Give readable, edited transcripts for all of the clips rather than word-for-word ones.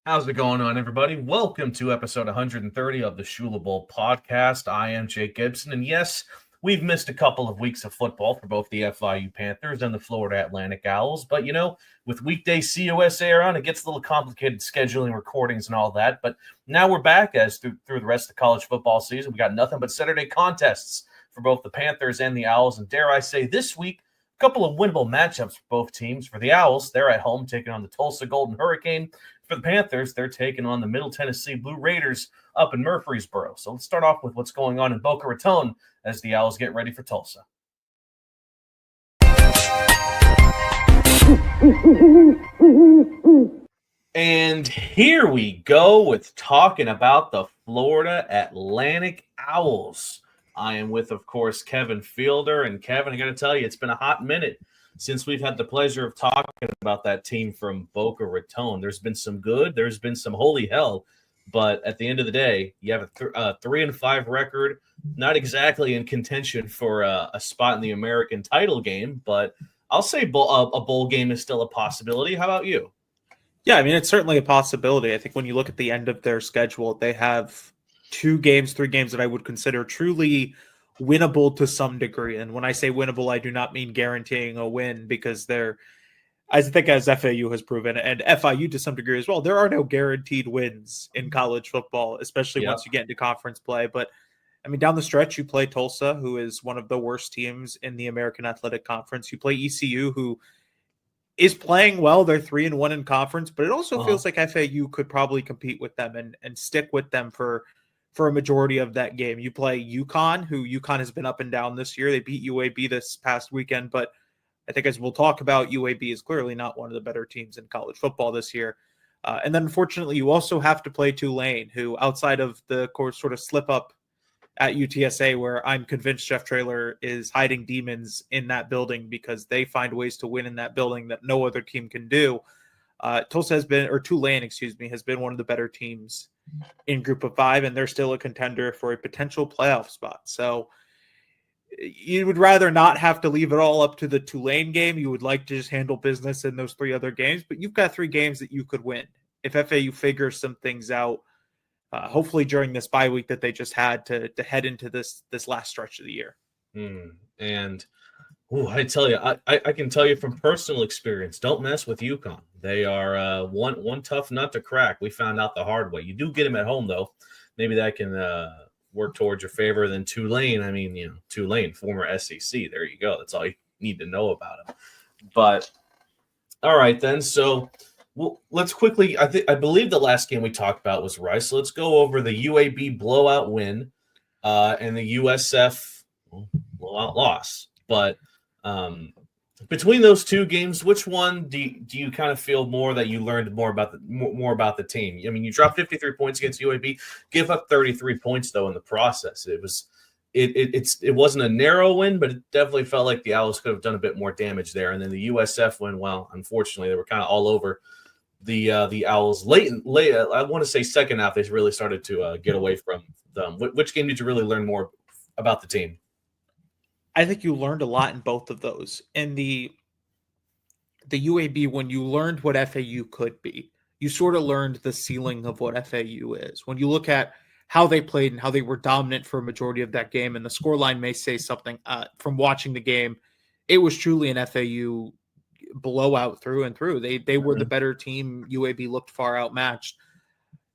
How's it going on, everybody? Welcome to episode 130 of the Shula Bowl podcast. I am Jake Gibson, and yes, we've missed a couple of weeks of football for both the FIU Panthers and the Florida Atlantic Owls, but with Weekday CUSA on, it gets a little complicated scheduling, recordings, and all that, but now we're back as through the rest of the college football season. We got nothing but Saturday contests for both the Panthers and the Owls, and dare I say, this week, a couple of winnable matchups for both teams. For the Owls, they're at home taking on the Tulsa Golden Hurricane. For the Panthers, they're taking on the Middle Tennessee Blue Raiders up in Murfreesboro. So let's start off with what's going on in Boca Raton as the Owls get ready for Tulsa. And here we go with talking about the Florida Atlantic Owls. I am with, of course, Kevin Fielder. And Kevin, I got to tell you, it's been a hot minute since we've had the pleasure of talking about that team from Boca Raton. There's been some good, there's been some holy hell, but at the end of the day, you have a 3-5 record, not exactly in contention for a spot in the American title game, but I'll say a bowl game is still a possibility. How about you? Yeah, I mean, it's certainly a possibility. I think when you look at the end of their schedule, they have 3 games that I would consider truly winnable to some degree. And when I say winnable, I do not mean guaranteeing a win, because I think, as FAU has proven, and FIU to some degree as well, there are no guaranteed wins in college football, especially once you get into conference play. But I mean, down the stretch, you play Tulsa, who is one of the worst teams in the American Athletic Conference. You play ECU, who is playing well. They're 3-1 in conference, but it also feels like FAU could probably compete with them and stick with them for a majority of that game. You play UConn, who UConn has been up and down this year. They beat UAB this past weekend, but I think, as we'll talk about, UAB is clearly not one of the better teams in college football this year. And then, unfortunately, you also have to play Tulane, who, outside of the course sort of slip up at UTSA, where I'm convinced Jeff Traylor is hiding demons in that building because they find ways to win in that building that no other team can do. Tulane, has been one of the better teams in Group of 5, and they're still a contender for a potential playoff spot. So you would rather not have to leave it all up to the Tulane game. You would like to just handle business in those 3 other games, but you've got 3 games that you could win if FAU figures some things out, hopefully during this bye week that they just had to head into this last stretch of the year. And I tell you, I can tell you from personal experience, don't mess with UConn. They are one tough nut to crack. We found out the hard way. You do get them at home, though. Maybe that can work towards your favor. Than Tulane. I mean, Tulane, former SEC. There you go. That's all you need to know about them. But all right, then. So let's quickly. I believe the last game we talked about was Rice. So let's go over the UAB blowout win and the USF blowout loss. But between those 2 games, which one do you kind of feel more that you learned more about the team? I mean, you dropped 53 points against UAB, give up 33 points though in the process. It wasn't a narrow win, but it definitely felt like the Owls could have done a bit more damage there. And then the USF win, well, unfortunately, they were kind of all over the Owls late. I want to say second half, they really started to get away from them. Which game did you really learn more about the team? I think you learned a lot in both of those. In the UAB, when you learned what FAU could be, you sort of learned the ceiling of what FAU is. When you look at how they played and how they were dominant for a majority of that game, and the scoreline may say something from watching the game, it was truly an FAU blowout through and through. They were the better team. UAB looked far outmatched.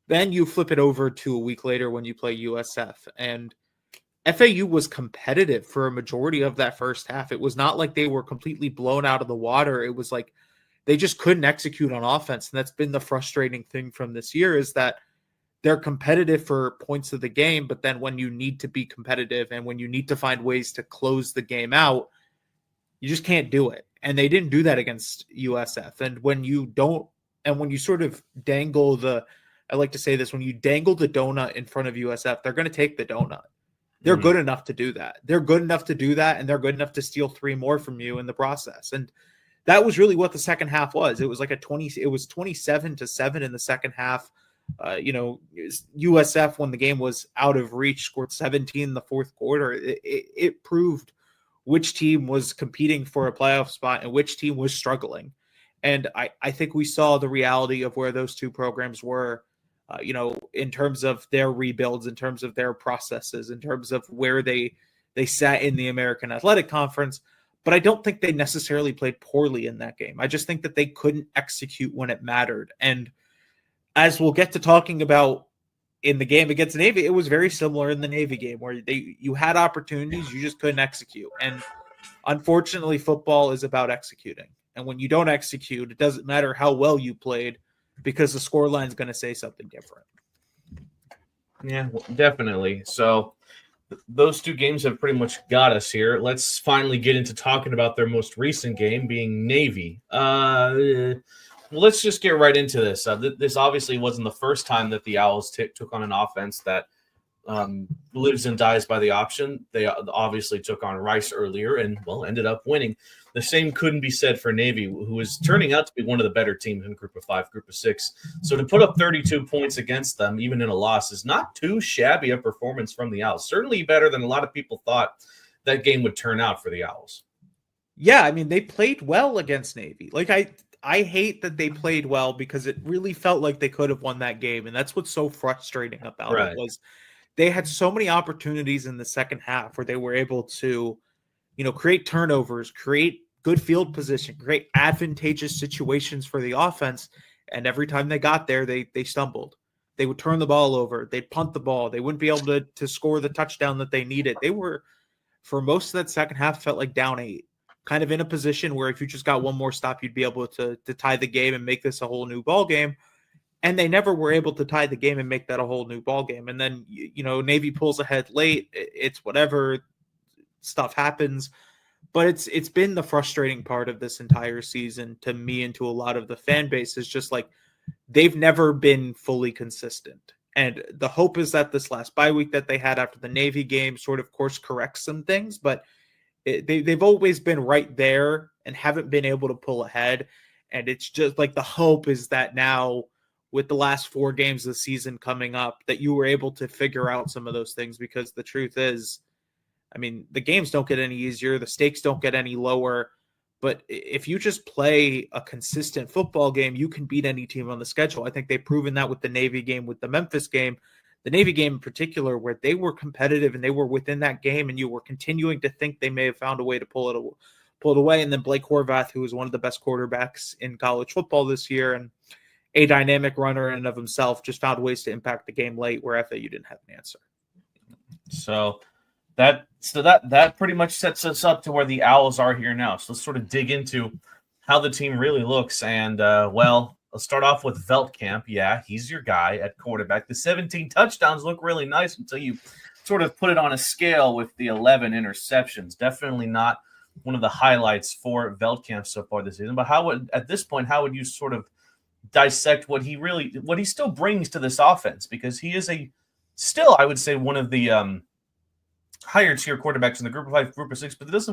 Then you flip it over to a week later when you play USF, and FAU was competitive for a majority of that first half. It was not like they were completely blown out of the water. It was like they just couldn't execute on offense. And that's been the frustrating thing from this year, is that they're competitive for points of the game, but then when you need to be competitive and when you need to find ways to close the game out, you just can't do it. And they didn't do that against USF. And when you sort of dangle I like to say this, when you dangle the donut in front of USF, they're going to take the donut. They're good enough to do that. They're good enough to do that, and they're good enough to steal 3 more from you in the process. And that was really what the second half was. It was like it was 27-7 in the second half. USF, when the game was out of reach, scored 17 in the fourth quarter. It proved which team was competing for a playoff spot and which team was struggling. And I think we saw the reality of where those two programs were, in terms of their rebuilds, in terms of their processes, in terms of where they sat in the American Athletic Conference. But I don't think they necessarily played poorly in that game. I just think that they couldn't execute when it mattered. And as we'll get to talking about in the game against Navy, it was very similar in the Navy game where you had opportunities, you just couldn't execute. And unfortunately, football is about executing. And when you don't execute, it doesn't matter how well you played because the scoreline is going to say something different. Yeah, definitely. So those two games have pretty much got us here. Let's finally get into talking about their most recent game, being Navy. Let's just get right into this. This obviously wasn't the first time that the Owls took on an offense that lives and dies by the option. They obviously took on Rice earlier and, ended up winning. The same couldn't be said for Navy, who is turning out to be one of the better teams in Group of 5, Group of 6. So to put up 32 points against them, even in a loss, is not too shabby a performance from the Owls. Certainly better than a lot of people thought that game would turn out for the Owls. Yeah, I mean, they played well against Navy. Like, I hate that they played well because it really felt like they could have won that game. And that's what's so frustrating about it was they had so many opportunities in the second half where they were able to, create turnovers, create good field position, create advantageous situations for the offense. And every time they got there, they stumbled. They would turn the ball over. They'd punt the ball. They wouldn't be able to score the touchdown that they needed. They were, for most of that second half, felt like down 8. Kind of in a position where if you just got one more stop, you'd be able to tie the game and make this a whole new ball game. And they never were able to tie the game and make that a whole new ball game. And then, Navy pulls ahead late. It's whatever, stuff happens. But it's been the frustrating part of this entire season to me and to a lot of the fan base is just like they've never been fully consistent. And the hope is that this last bye week that they had after the Navy game sort of course corrects some things, but they've always been right there and haven't been able to pull ahead. And it's just like the hope is that now with the last 4 games of the season coming up that you were able to figure out some of those things, because the truth is, I mean, the games don't get any easier. The stakes don't get any lower. But if you just play a consistent football game, you can beat any team on the schedule. I think they've proven that with the Navy game, with the Memphis game. The Navy game in particular, where they were competitive and they were within that game and you were continuing to think they may have found a way to pull it away. And then Blake Horvath, who is one of the best quarterbacks in college football this year and a dynamic runner in and of himself, just found ways to impact the game late where FAU didn't have an answer. So that pretty much sets us up to where the Owls are here now. So let's sort of dig into how the team really looks. And, let's start off with Veldkamp. Yeah, he's your guy at quarterback. The 17 touchdowns look really nice until you sort of put it on a scale with the 11 interceptions. Definitely not one of the highlights for Veldkamp so far this season. But at this point, how would you sort of dissect what he still brings to this offense? Because he is still, I would say, one of the higher tier quarterbacks in the Group of 5, Group of 6, but this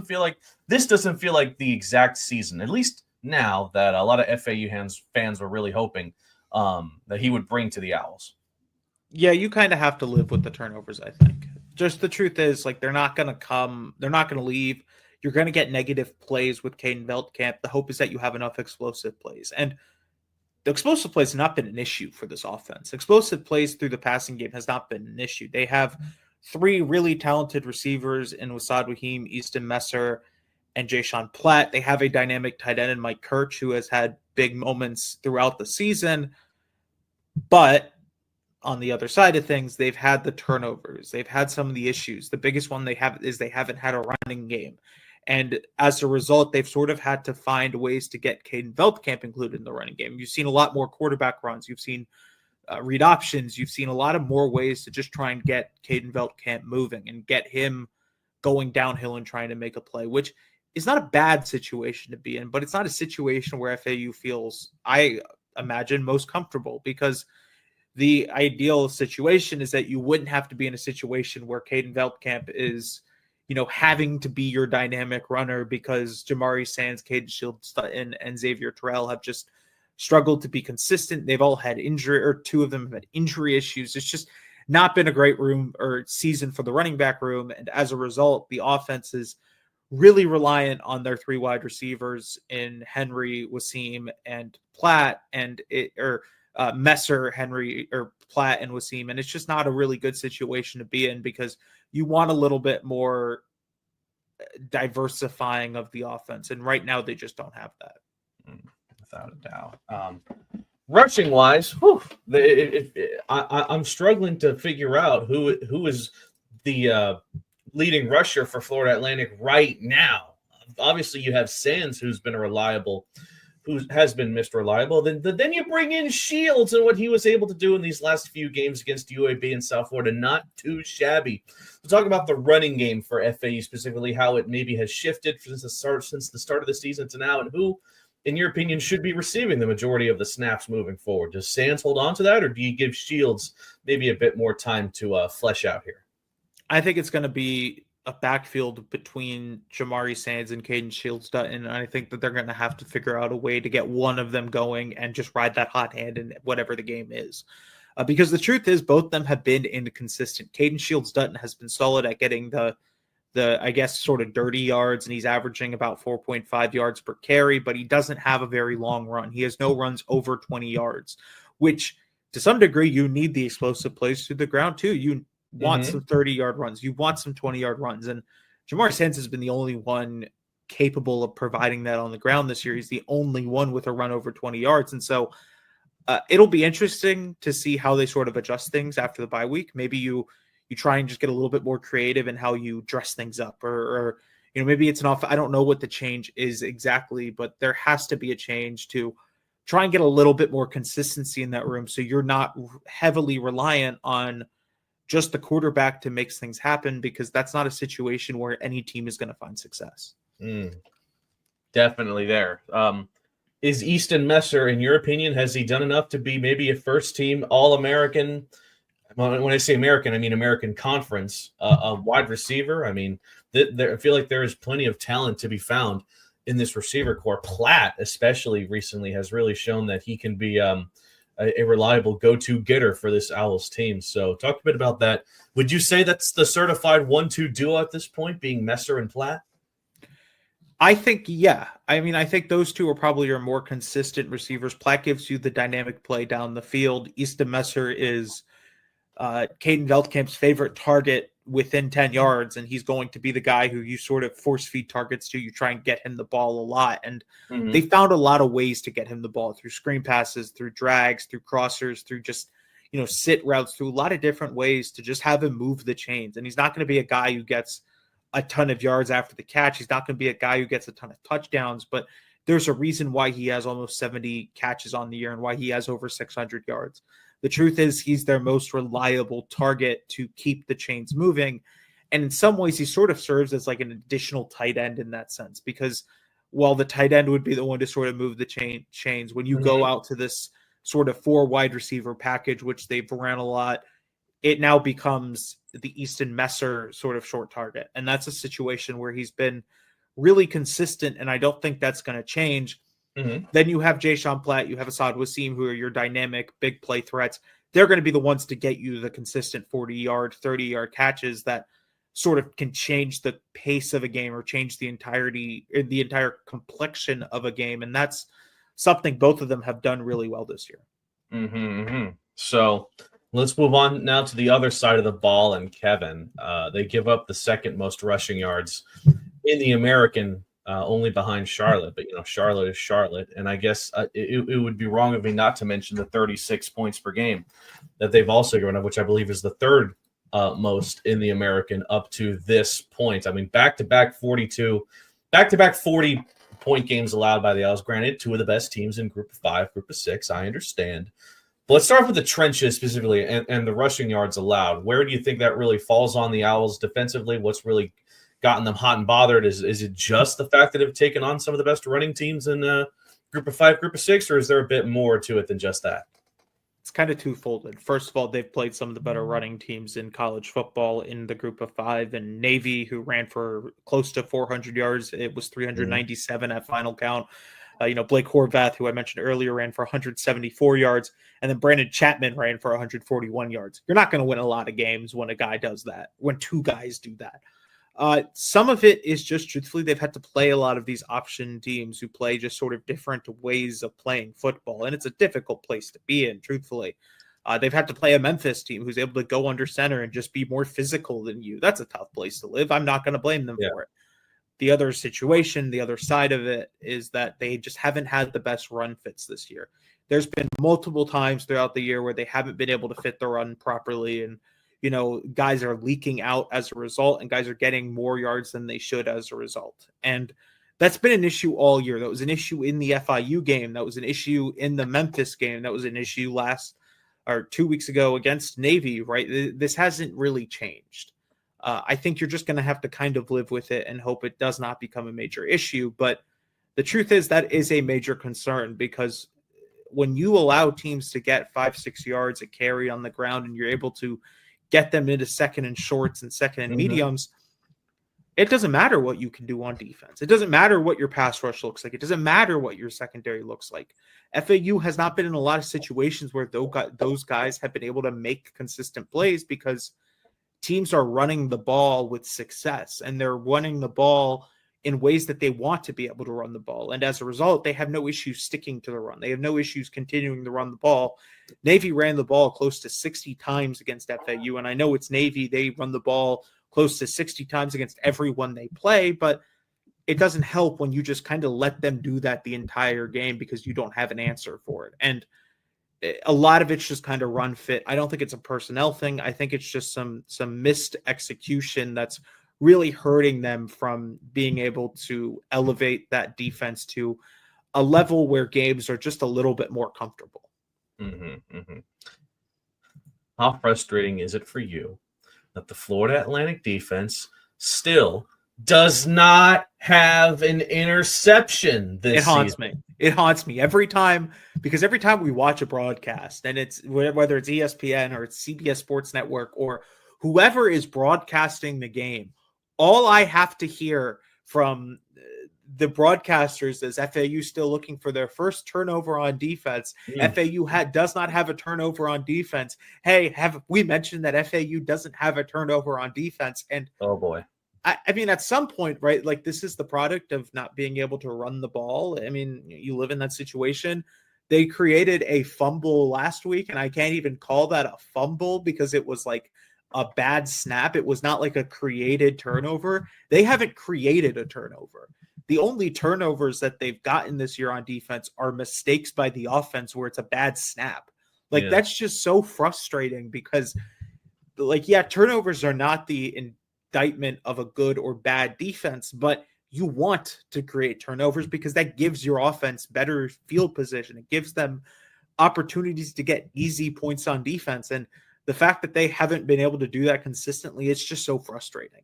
doesn't feel like the exact season, at least now, that a lot of FAU fans were really hoping that he would bring to the Owls. Yeah, you kind of have to live with the turnovers, I think. Just the truth is, like, they're not going to leave. You're going to get negative plays with Caden Veldkamp. The hope is that you have enough explosive plays. And the explosive plays have not been an issue for this offense. Explosive plays through the passing game has not been an issue. They have 3 really talented receivers in Wasad Wahim, Easton Messer, and Jayshon Platt. They have a dynamic tight end in Mike Kirch, who has had big moments throughout the season. But on the other side of things, they've had the turnovers. They've had some of the issues. The biggest one they have is they haven't had a running game. And as a result, they've sort of had to find ways to get Caden Veldkamp included in the running game. You've seen a lot more quarterback runs. You've seen read options. You've seen a lot of more ways to just try and get Caden Veldkamp moving and get him going downhill and trying to make a play, which is not a bad situation to be in, but it's not a situation where FAU feels, I imagine, most comfortable, because the ideal situation is that you wouldn't have to be in a situation where Caden Veldkamp is, having to be your dynamic runner because Jamari Sands, Caden Shields, and Xavier Terrell have just struggled to be consistent. They've all had injury, or 2 of them have had injury issues. It's just not been a great room or season for the running back room. And as a result, the offense is really reliant on their three wide receivers in Henry, Wasim, and Platt, Messer, Henry, or Platt and Wasim. And it's just not a really good situation to be in because you want a little bit more diversifying of the offense. And right now they just don't have that. Without a doubt. Rushing wise, I'm struggling to figure out who is the leading rusher for Florida Atlantic right now. Obviously, you have Sands, who has been Mr. Reliable. Then you bring in Shields and what he was able to do in these last few games against UAB and South Florida. Not too shabby. We'll talk about the running game for FAU specifically, how it maybe has shifted since the start of the season to now, and who, in your opinion, should be receiving the majority of the snaps moving forward. Does Sands hold on to that, or do you give Shields maybe a bit more time to flesh out here? I think it's going to be a backfield between Jamari Sands and Caden Shields-Dutton, and I think that they're going to have to figure out a way to get one of them going and just ride that hot hand in whatever the game is. Because the truth is, both of them have been inconsistent. Caden Shields-Dutton has been solid at getting the I guess, sort of dirty yards, and he's averaging about 4.5 yards per carry, but he doesn't have a very long run. He has no runs over 20 yards, which to some degree you need the explosive plays through the ground too. You want some 30-yard runs. You want some 20-yard runs. And Jamar Sands has been the only one capable of providing that on the ground this year. He's the only one with a run over 20 yards. And so it'll be interesting to see how they sort of adjust things after the bye week. Maybe you try and just get a little bit more creative in how you dress things up, or maybe it's I don't know what the change is exactly, but there has to be a change to try and get a little bit more consistency in that room. So you're not heavily reliant on just the quarterback to make things happen, because that's not a situation where any team is going to find success. Definitely there. Is Easton Messer, in your opinion, has he done enough to be maybe a first team All-American? When I say American, I mean American Conference, a wide receiver. I mean, I feel like there is plenty of talent to be found in this receiver core. Platt, especially recently, has really shown that he can be a reliable go-to getter for this Owls team. So talk a bit about that. Would you say that's the certified 1-2 duo at this point, being Messer and Platt? I think, yeah. I mean, I think those two are probably your more consistent receivers. Platt gives you the dynamic play down the field. Easton Messer is Caden Veldkamp's favorite target within 10 yards, and he's going to be the guy who you sort of force feed targets to. You try and get him the ball a lot, and they found a lot of ways to get him the ball, through screen passes, through drags, through crossers, through just sit routes, through a lot of different ways to just have him move the chains. And he's not going to be a guy who gets a ton of yards after the catch. He's not going to be a guy who gets a ton of touchdowns, but there's a reason why he has almost 70 catches on the year and why he has over 600 yards. The truth is, he's their most reliable target to keep the chains moving. And in some ways, he sort of serves as like an additional tight end in that sense, because while the tight end would be the one to sort of move the chains, when you go out to this sort of 4 wide receiver package, which they've ran a lot, it now becomes the Easton Messer sort of short target. And that's a situation where he's been really consistent, and I don't think that's going to change. Then you have Jayshon Platt, you have Asad Wasim, who are your dynamic big play threats. They're going to be the ones to get you the consistent 40-yard, 30-yard catches that sort of can change the pace of a game or change the entire complexion of a game. And that's something both of them have done really well this year. So let's move on now to the other side of the ball. And Kevin, they give up the second most rushing yards in the American, only behind Charlotte, but Charlotte is Charlotte, and I guess it would be wrong of me not to mention the 36 points per game that they've also given up, which I believe is the third most in the American up to this point. I mean, back-to-back 40-point games allowed by the Owls. Granted, 2 of the best teams in Group of 5, Group of 6, I understand. But let's start with the trenches specifically and the rushing yards allowed. Where do you think that really falls on the Owls defensively? What's really gotten them hot and bothered? Is it just the fact that they've taken on some of the best running teams in Group of 5, Group of 6, or is there a bit more to it than just that? It's kind of twofold. First of all, they've played some of the better running teams in college football in the Group of 5, and Navy, who ran for close to 400 yards. It was 397 at final count. Blake Horvath, who I mentioned earlier, ran for 174 yards, and then Brandon Chapman ran for 141 yards. You're not going to win a lot of games when a guy does that, when 2 guys do that. Some of it is just truthfully they've had to play a lot of these option teams who play just sort of different ways of playing football, and it's a difficult place to be in, truthfully. They've had to play a Memphis team who's able to go under center and just be more physical than you. That's a tough place to live. I'm not going to blame them for it. The other situation, the other side of it is that they just haven't had the best run fits this year. There's been multiple times throughout the year where they haven't been able to fit the run properly, and guys are leaking out as a result, and guys are getting more yards than they should as a result. And that's been an issue all year. That was an issue in the FIU game. That was an issue in the Memphis game. That was an issue 2 weeks ago against Navy, right? This hasn't really changed. I think you're just going to have to kind of live with it and hope it does not become a major issue. But the truth is that is a major concern, because when you allow teams to get 5-6 yards a carry on the ground and you're able to get them into second and shorts and second and mediums, it doesn't matter what you can do on defense. It doesn't matter what your pass rush looks like. It doesn't matter what your secondary looks like. FAU has not been in a lot of situations where those guys have been able to make consistent plays because teams are running the ball with success, and they're running the ball in ways that they want to be able to run the ball. And as a result, they have no issues sticking to the run. They have no issues continuing to run the ball. Navy ran the ball close to 60 times against FAU. And I know it's Navy. They run the ball close to 60 times against everyone they play, but it doesn't help when you just kind of let them do that the entire game because you don't have an answer for it. And a lot of it's just kind of run fit. I don't think it's a personnel thing. I think it's just some missed execution that's really hurting them from being able to elevate that defense to a level where games are just a little bit more comfortable. How frustrating is it for you that the Florida Atlantic defense still does not have an interception this season? It haunts me every time, because every time we watch a broadcast, and it's whether it's ESPN or it's CBS Sports Network or whoever is broadcasting the game, all I have to hear from the broadcasters is FAU still looking for their first turnover on defense. FAU does not have a turnover on defense. Hey, have we mentioned that FAU doesn't have a turnover on defense? And oh boy, I mean, at some point, right? Like, this is the product of not being able to run the ball. I mean, you live in that situation. They created a fumble last week, and I can't even call that a fumble because it was like a bad snap. It was not like a created turnover. They haven't created a turnover. The only turnovers that they've gotten this year on defense are mistakes by the offense where it's a bad snap. Like, that's just so frustrating because, like, yeah, turnovers are not the indictment of a good or bad defense, but you want to create turnovers because that gives your offense better field position. It gives them opportunities to get easy points on defense. And the fact that they haven't been able to do that consistently, it's just so frustrating.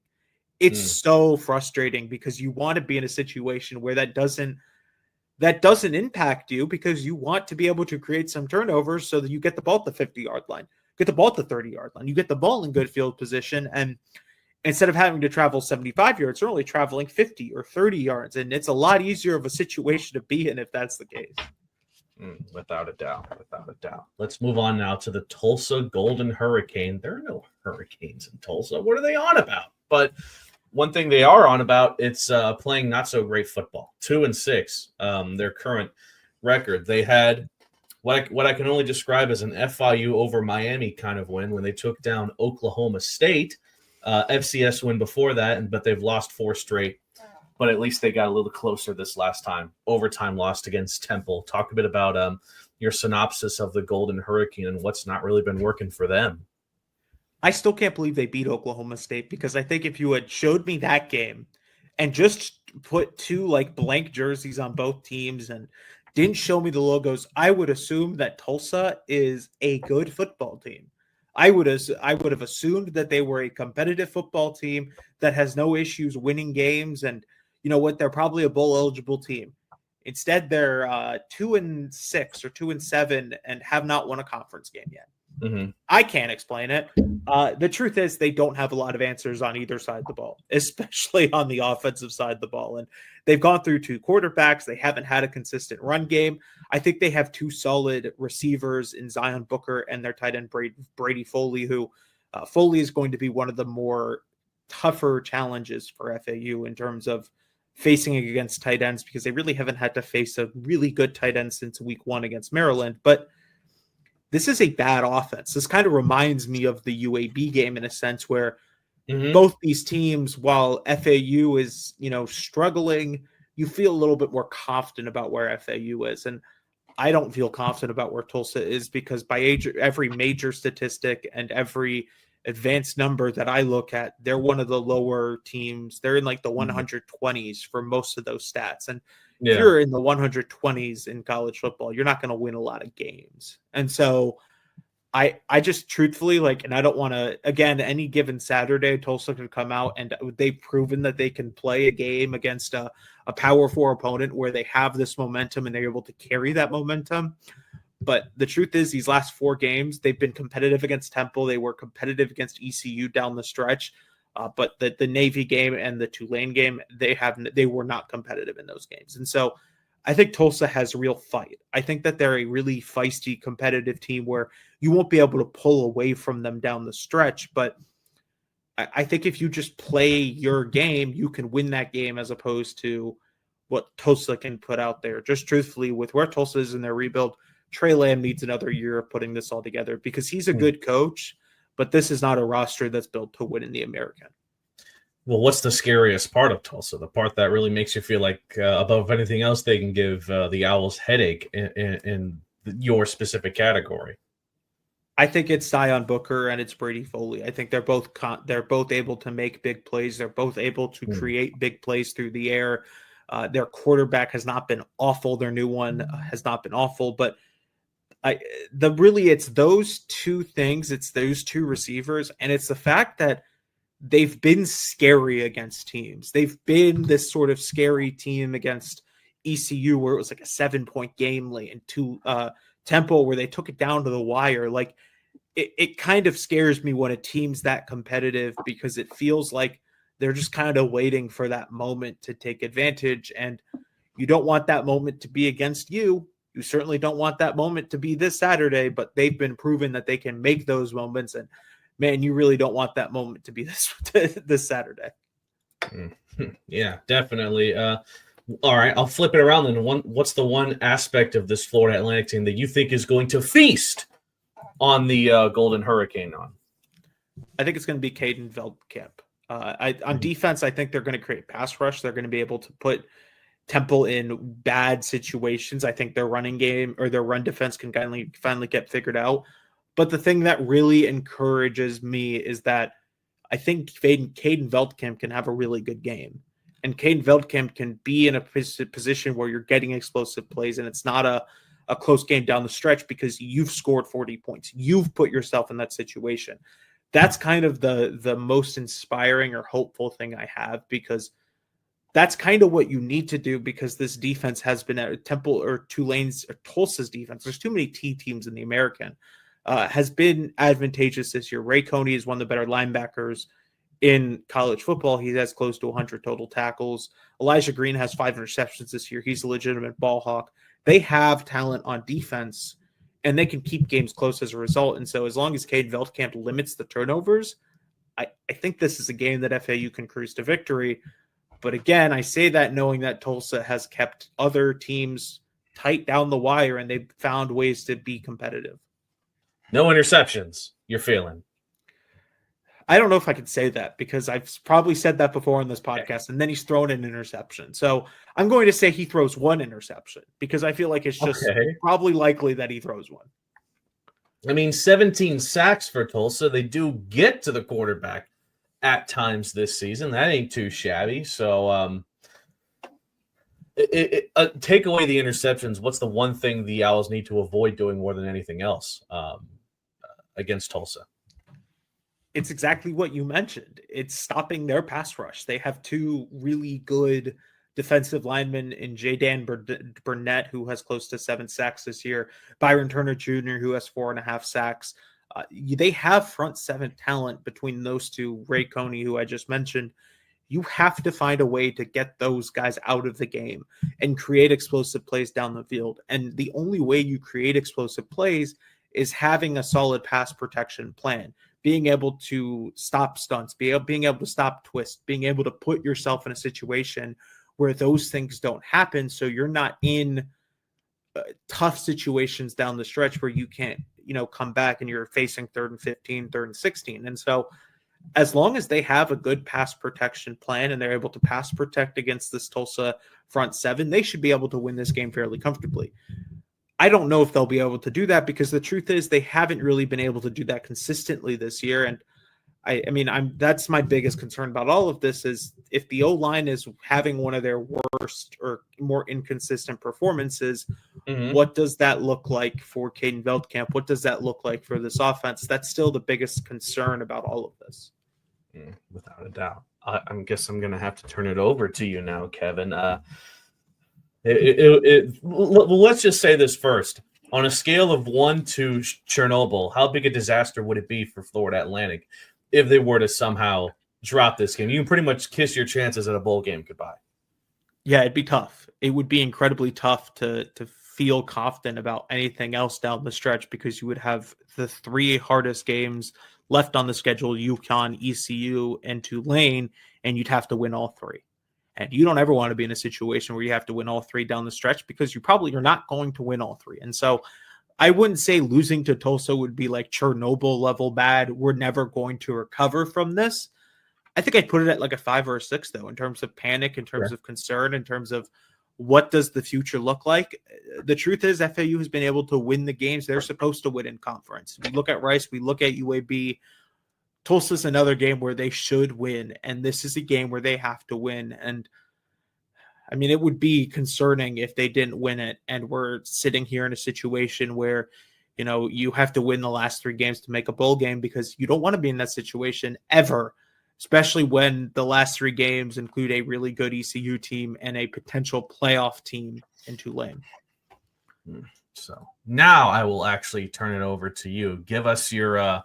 It's so frustrating because you want to be in a situation where that doesn't impact you, because you want to be able to create some turnovers so that you get the ball at the 50-yard line, get the ball at the 30-yard line, you get the ball in good field position. And instead of having to travel 75 yards, you're only traveling 50 or 30 yards. And it's a lot easier of a situation to be in if that's the case. Without a doubt. Let's move on now to the Tulsa Golden Hurricane. There are no hurricanes in Tulsa. What are they on about? But one thing they are on about, it's playing not so great football. 2-6, their current record. They had what I can only describe as an FIU over Miami kind of win when they took down Oklahoma State. FCS win before that, but they've lost 4 straight. But at least they got a little closer this last time. Overtime lost against Temple. Talk a bit about your synopsis of the Golden Hurricane and what's not really been working for them. I still can't believe they beat Oklahoma State, because I think if you had showed me that game and just put 2 like blank jerseys on both teams and didn't show me the logos, I would assume that Tulsa is a good football team. I would have assumed that they were a competitive football team that has no issues winning games, and you know what? They're probably a bowl eligible team. Instead, they're 2-6 or 2-7 and have not won a conference game yet. I can't explain it. The truth is they don't have a lot of answers on either side of the ball, especially on the offensive side of the ball. And they've gone through 2 quarterbacks. They haven't had a consistent run game. I think they have 2 solid receivers in Zion Booker and their tight end Brady Foley, who Foley is going to be one of the more tougher challenges for FAU in terms of facing against tight ends, because they really haven't had to face a really good tight end since week 1 against Maryland. But this is a bad offense. This kind of reminds me of the UAB game in a sense where both these teams, while FAU is, struggling, you feel a little bit more confident about where FAU is. And I don't feel confident about where Tulsa is, because by every major statistic and every advanced number that I look at, they're one of the lower teams. They're in like the 120s for most of those stats. And if you're in the 120s in college football, you're not going to win a lot of games. And so I just truthfully, and I don't want to, again, any given Saturday, Tulsa could come out and they've proven that they can play a game against a Power 4 opponent where they have this momentum and they're able to carry that momentum. But the truth is, these last 4 games, they've been competitive against Temple. They were competitive against ECU down the stretch. But the Navy game and the Tulane game, they were not competitive in those games. And so I think Tulsa has a real fight. I think that they're a really feisty, competitive team where you won't be able to pull away from them down the stretch. But I think if you just play your game, you can win that game, as opposed to what Tulsa can put out there. Just truthfully, with where Tulsa is in their rebuild, Trey Lamb needs another year of putting this all together, because he's a good coach, but this is not a roster that's built to win in the American. Well, what's the scariest part of Tulsa? The part that really makes you feel like, above anything else, they can give the Owls headache in your specific category? I think it's Zion Booker and it's Brady Foley. I think they're both able to make big plays. They're both able to create big plays through the air. Their quarterback has not been awful. Their new one has not been awful, but it's those two things. It's those two receivers, and it's the fact that they've been scary against teams. They've been this sort of scary team against ECU, where it was like a 7-point game late, and to Temple, where they took it down to the wire. Like it kind of scares me when a team's that competitive, because it feels like they're just kind of waiting for that moment to take advantage. And you don't want that moment to be against you. You certainly don't want that moment to be this Saturday, but they've been proven that they can make those moments. And man, you really don't want that moment to be this Saturday. Yeah, definitely. All right, I'll flip it around then. What's the one aspect of this Florida Atlantic team that you think is going to feast on the Golden Hurricane on? I think it's going to be Caden Veldkamp. On defense, I think they're going to create pass rush. They're going to be able to put Temple in bad situations. I think their running game or their run defense can finally get figured out. But the thing that really encourages me is that I think Caden Veldkamp can have a really good game. And Caden Veldkamp can be in a position where you're getting explosive plays, and it's not a close game down the stretch because you've scored 40 points. You've put yourself in that situation. That's kind of the most inspiring or hopeful thing I have, because that's kind of what you need to do, because this defense has been at Temple or Tulane's or Tulsa's defense. There's too many T teams in the American. Has been advantageous this year. Ray Coney is one of the better linebackers in college football. He has close to 100 total tackles. Elijah Green has 5 interceptions this year. He's a legitimate ball hawk. They have talent on defense, and they can keep games close as a result. And so as long as Cade Veldkamp limits the turnovers, I think this is a game that FAU can cruise to victory. But again, I say that knowing that Tulsa has kept other teams tight down the wire, and they've found ways to be competitive. No interceptions, you're feeling? I don't know if I could say that, because I've probably said that before on this podcast, and then he's thrown an interception. So I'm going to say he throws one interception, because I feel like it's just probably likely that he throws one. I mean, 17 sacks for Tulsa. They do get to the quarterback at times this season. That ain't too shabby. So take away the interceptions. What's the one thing the Owls need to avoid doing more than anything else against Tulsa? It's exactly what you mentioned. It's stopping their pass rush. They have 2 really good defensive linemen in J.Dan Burnett, who has close to 7 sacks this year, Byron Turner Jr., who has 4.5 sacks. They have front 7 talent between those two. Ray Coney, who I just mentioned. You have to find a way to get those guys out of the game and create explosive plays down the field. And the only way you create explosive plays is having a solid pass protection plan, being able to stop stunts, being able to stop twists, being able to put yourself in a situation where those things don't happen. So you're not in tough situations down the stretch where you can't, come back and you're facing 3rd and 15, 3rd and 16. And so as long as they have a good pass protection plan and they're able to pass protect against this Tulsa front seven, they should be able to win this game fairly comfortably. I don't know if they'll be able to do that because the truth is they haven't really been able to do that consistently this year. And I mean, that's my biggest concern about all of this is if the O-line is having one of their worst or more inconsistent performances, what does that look like for Caden Veldkamp? What does that look like for this offense? That's still the biggest concern about all of this. Without a doubt. I guess I'm going to have to turn it over to you now, Kevin. Let's just say this first. On a scale of 1 to Chernobyl, how big a disaster would it be for Florida Atlantic if they were to somehow drop this game? You can pretty much kiss your chances at a bowl game goodbye. Yeah, it'd be tough. It would be incredibly tough to feel confident about anything else down the stretch because you would have the 3 hardest games left on the schedule, UConn, ECU, and Tulane, and you'd have to win all 3. And you don't ever want to be in a situation where you have to win all 3 down the stretch because you're not going to win all 3. And so I wouldn't say losing to Tulsa would be like Chernobyl level bad. We're never going to recover from this. I think I'd put it at like a 5 or a 6, though, in terms of panic, in terms of concern, in terms of what does the future look like. The truth is FAU has been able to win the games they're supposed to win in conference. We look at Rice, we look at UAB. Tulsa's another game where they should win, and this is a game where they have to win. And I mean, it would be concerning if they didn't win it, and we're sitting here in a situation where, you have to win the last 3 games to make a bowl game because you don't want to be in that situation ever, especially when the last 3 games include a really good ECU team and a potential playoff team in Tulane. So now I will actually turn it over to you. Give us your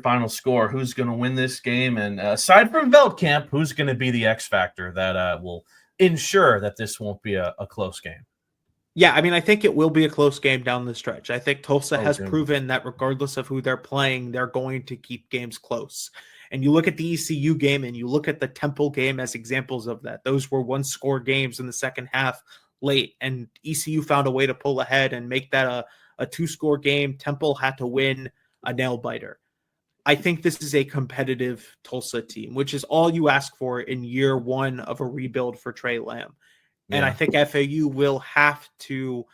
final score. Who's going to win this game? And aside from Veldkamp, who's going to be the X factor that will ensure that this won't be a close game? Yeah, I mean, I think it will be a close game down the stretch. I think Tulsa has proven that regardless of who they're playing, they're going to keep games close. And you look at the ECU game and you look at the Temple game as examples of that. Those were 1-score games in the second half late, and ECU found a way to pull ahead and make that a 2-score game. Temple had to win a nail-biter. I think this is a competitive Tulsa team, which is all you ask for in year 1 of a rebuild for Trey Lamb. Yeah. And I think FAU will have to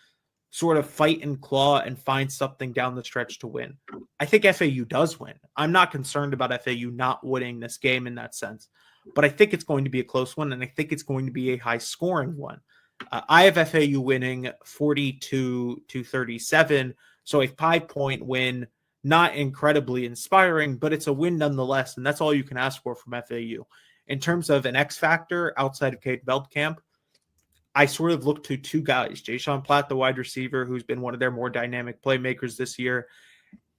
sort of fight and claw and find something down the stretch to win. I think FAU does win. I'm not concerned about FAU not winning this game in that sense, but I think it's going to be a close one, and I think it's going to be a high-scoring one. I have FAU winning 42-37, so a 5-point win. Not incredibly inspiring, but it's a win nonetheless, and that's all you can ask for from FAU. In terms of an X factor outside of Caden Veldkamp, I sort of look to 2 guys, Jayshon Platt, the wide receiver, who's been one of their more dynamic playmakers this year,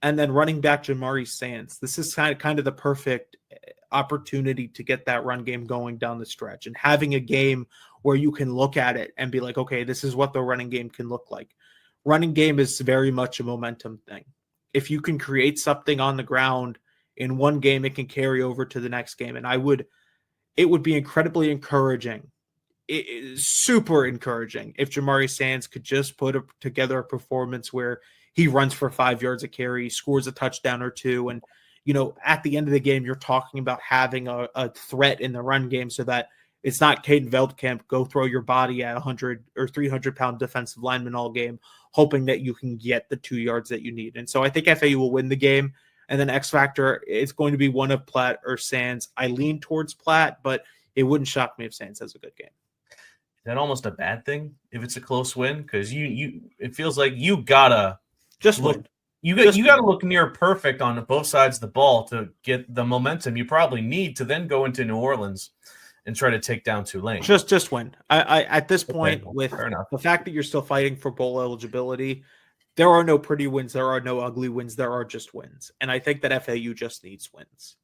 and then running back Jamari Sands. This is kind of the perfect opportunity to get that run game going down the stretch and having a game where you can look at it and be like, okay, this is what the running game can look like. Running game is very much a momentum thing. If you can create something on the ground in one game, it can carry over to the next game. And it would be incredibly encouraging. It is super encouraging if Jamari Sands could just put together a performance where he runs for 5 yards a carry, scores a touchdown or 2. And, at the end of the game, you're talking about having a threat in the run game so that it's not Caden Veldkamp, go throw your body at 100 or 300-pound defensive lineman all game, hoping that you can get the 2 yards that you need. And so I think FAU will win the game. And then X factor, it's going to be one of Platt or Sands. I lean towards Platt, but it wouldn't shock me if Sands has a good game. Is that almost a bad thing if it's a close win? Because it feels like you gotta just win. You got to look near perfect on both sides of the ball to get the momentum you probably need to then go into New Orleans and try to take down Tulane. Just win. I at this point, with the fact that you're still fighting for bowl eligibility, there are no pretty wins, there are no ugly wins, there are just wins. And I think that FAU just needs wins.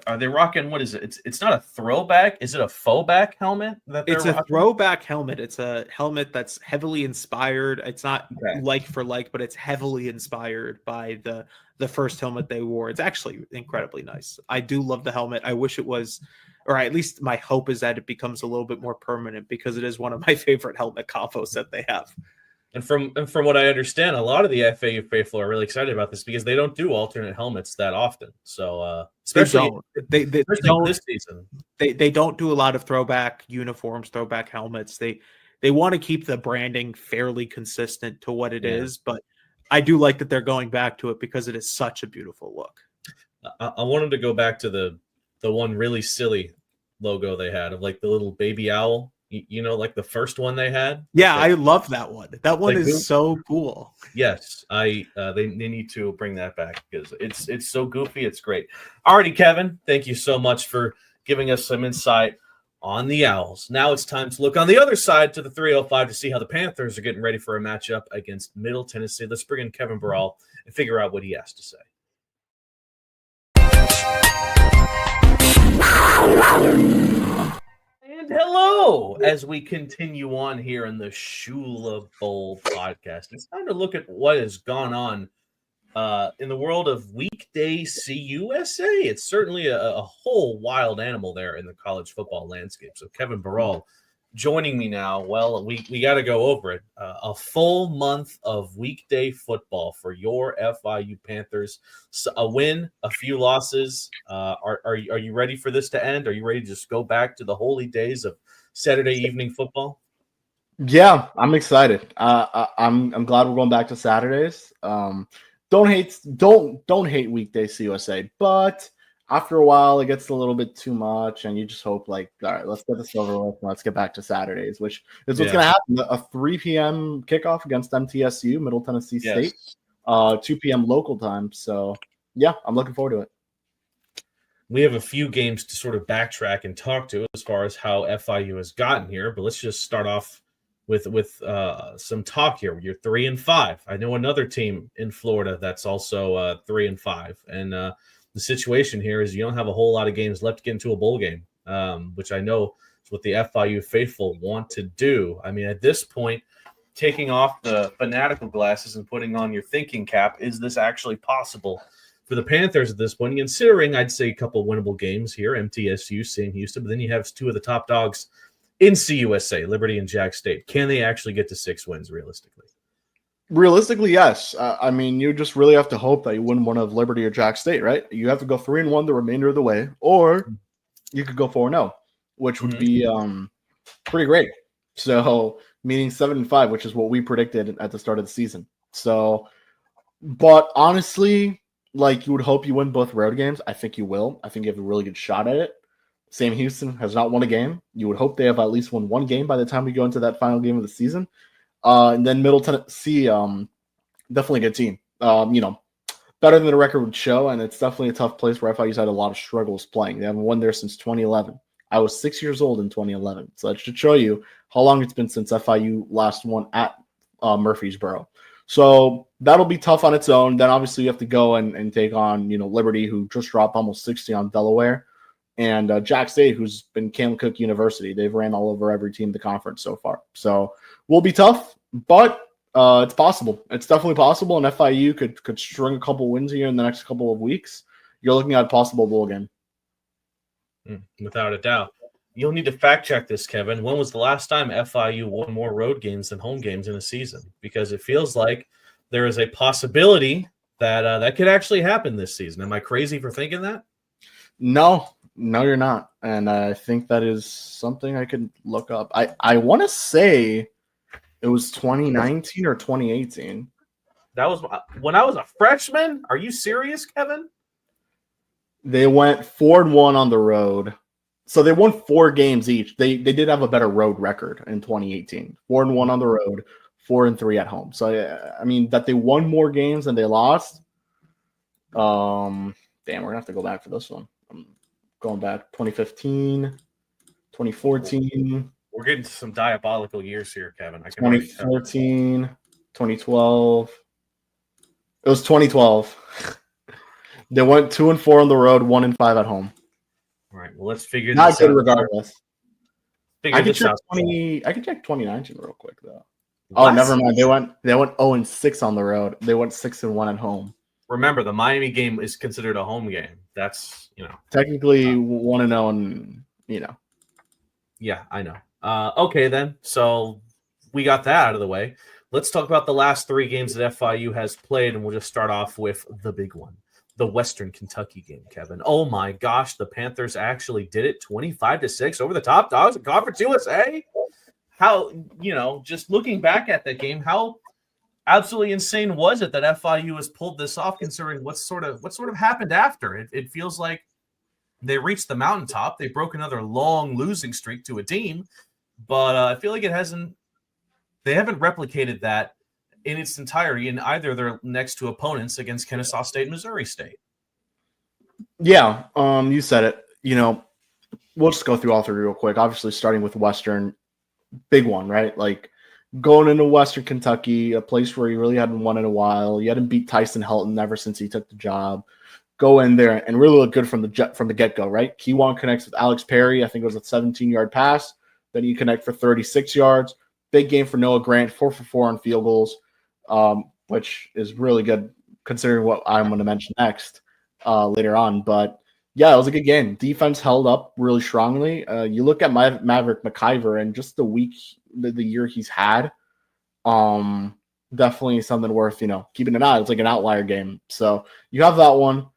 Are they rocking? What is it? It's not a throwback. Is it a faux back helmet that they're It's a rocking? throwback helmet. It's a helmet that's heavily inspired. It's not Okay. like for like, but it's heavily inspired by the first helmet they wore. It's actually incredibly nice. I do love the helmet. I wish it was, or at least my hope is that it becomes a little bit more permanent because it is one of my favorite helmet combos that they have. And from what I understand, a lot of the FAU faithful are really excited about this because they don't do alternate helmets that often. So especially Don't this season. they don't do a lot of throwback uniforms, throwback helmets. They want to keep the branding fairly consistent to what it is, but I do like that they're going back to it because it is such a beautiful look. I wanted to go back to the one really silly logo they had of like the little baby owl. You know, like the first one they had. Yeah, I love that one. That one is so cool. Yes, they need to bring that back because it's so goofy. It's great. Alrighty, Kevin, thank you so much for giving us some insight on the Owls. Now it's time to look on the other side to the 305 to see how the Panthers are getting ready for a matchup against Middle Tennessee. Let's bring in Kevin Burrell and figure out what he has to say. And hello, as we continue on here in the Shula Bowl podcast. It's time to look at what has gone on in the world of Weekday CUSA. It's certainly a whole wild animal there in the college football landscape. So Kevin Burrell joining me now. Well, we got to go over it. A full month of weekday football for your FIU Panthers. So a win, a few losses. Are you ready for this to end? Are you ready to just go back to the holy days of Saturday evening football? Yeah, I'm excited. I'm glad we're going back to Saturdays. Don't hate Weekday CUSA, but after a while it gets a little bit too much, and you just hope like, all right, let's get this over with. Let's get back to Saturdays, which is what's going to happen. A 3 p.m. kickoff against MTSU, Middle Tennessee State, 2 p.m. local time. So yeah, I'm looking forward to it. We have a few games to sort of backtrack and talk to as far as how FIU has gotten here, but let's just start off with some talk here. You're 3-5. I know another team in Florida that's also 3-5, and the situation here is you don't have a whole lot of games left to get into a bowl game, which I know is what the FIU faithful want to do. I mean, at this point, taking off the fanatical glasses and putting on your thinking cap, is this actually possible for the Panthers at this point? Considering, I'd say, a couple winnable games here, MTSU, Sam Houston, but then you have two of the top dogs in CUSA, Liberty and Jack State. Can they actually get to 6 wins realistically? Realistically, yes. I mean, you just really have to hope that you win one of Liberty or Jack State, right? You have to go 3-1 the remainder of the way, or you could go 4-0, which would be pretty great. So, meaning 7-5, which is what we predicted at the start of the season. So, but honestly, like, you would hope you win both road games. I think you will. I think you have a really good shot at it. Sam Houston has not won a game. You would hope they have at least won one game by the time we go into that final game of the season. And then Middle Tennessee, definitely a good team. Better than the record would show, and it's definitely a tough place where FIU's had a lot of struggles playing. They haven't won there since 2011. I was 6 years old in 2011, so that should show you how long it's been since FIU last won at Murfreesboro. So that'll be tough on its own. Then obviously you have to go and take on Liberty, who just dropped almost 60 on Delaware, and Jack State, who's been Cam Cook University. They've ran all over every team in the conference so far. So will be tough, but it's possible. It's definitely possible, and FIU could string a couple wins here in the next couple of weeks. You're looking at a possible bowl game. Without a doubt. You'll need to fact check this, Kevin. When was the last time FIU won more road games than home games in a season? Because it feels like there is a possibility that that could actually happen this season. Am I crazy for thinking that? No, you're not. And I think that is something I could look up. I want to say it was 2019 or 2018. That was when I was a freshman. Are you serious, Kevin? They went 4-1 on the road. So they won 4 games each. They did have a better road record in 2018. 4-1 on the road, 4-3 at home. So I mean that they won more games than they lost. Damn, we're gonna have to go back for this one. I'm going back 2015, 2014. We're getting to some diabolical years here, Kevin. 2014, 2012. It was 2012. They went 2-4 on the road, 1-5 at home. All right. Well, let's figure Not this good out. regardless. Figure I can this check out. 20. I can check 2019 real quick though. What? Oh, never mind. They went 0-6 on the road. They went 6-1 at home. Remember, the Miami game is considered a home game. That's Technically 1-0, and Yeah, I know. Okay, then. So we got that out of the way. Let's talk about the last 3 games that FIU has played, and we'll just start off with the big one, the Western Kentucky game, Kevin. Oh my gosh, the Panthers actually did it 25-6 over the top dogs at Conference USA. How, just looking back at that game, how absolutely insane was it that FIU has pulled this off, considering what sort of happened after? It feels like they reached the mountaintop. They broke another long losing streak to a team, but I feel like they haven't replicated that in its entirety in either their next 2 opponents against Kennesaw State and Missouri State. Yeah, you said it. We'll just go through all 3 real quick. Obviously, starting with Western, big one, right? Like going into Western Kentucky, a place where you really hadn't won in a while. You hadn't beat Tyson Helton ever since he took the job. Go in there and really look good from the get-go, right? Kewan connects with Alex Perry. I think it was a 17-yard pass. Then you connect for 36 yards. Big game for Noah Grant, 4 for 4 on field goals, which is really good considering what I'm going to mention next later on. But, yeah, it was a good game. Defense held up really strongly. You look at Maverick McIver and just the year he's had, definitely something worth, keeping an eye. It's like an outlier game. So you have that one.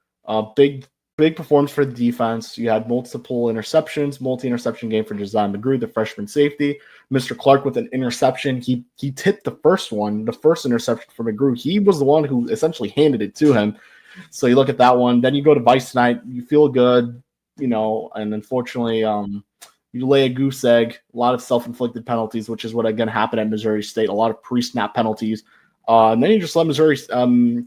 Big performance for the defense. You had multi-interception game for Josiah McGrew, the freshman safety. Mr. Clark with an interception. He tipped the first interception for McGrew. He was the one who essentially handed it to him. So you look at that one. Then you go to Vice tonight. You feel good, and unfortunately, you lay a goose egg. A lot of self-inflicted penalties, which is what again happened at Missouri State. A lot of pre-snap penalties. And then you just let